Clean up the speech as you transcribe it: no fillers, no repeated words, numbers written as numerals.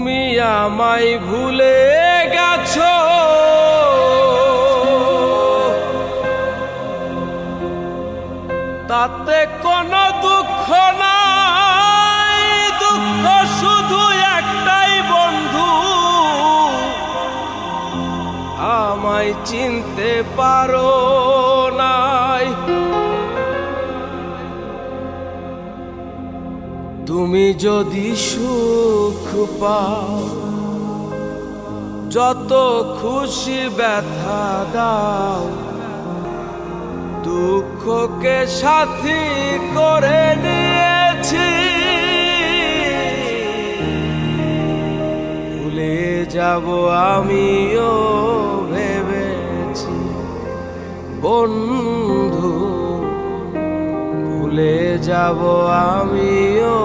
তুমি আমায় ভুলে গেছো, তাতে কোনো দুঃখ নাই। দুঃখ শুধু একটাই বন্ধু, আমায় চিনতে পারো নাই। তুমি যদি সুখ পাও, যত খুশি ব্যথা দাও, দুঃখকে সাথী করে নিয়েছি। ভুলে যাব আমিও ভেবেছি বন্ধু, ভুলে যাব আমিও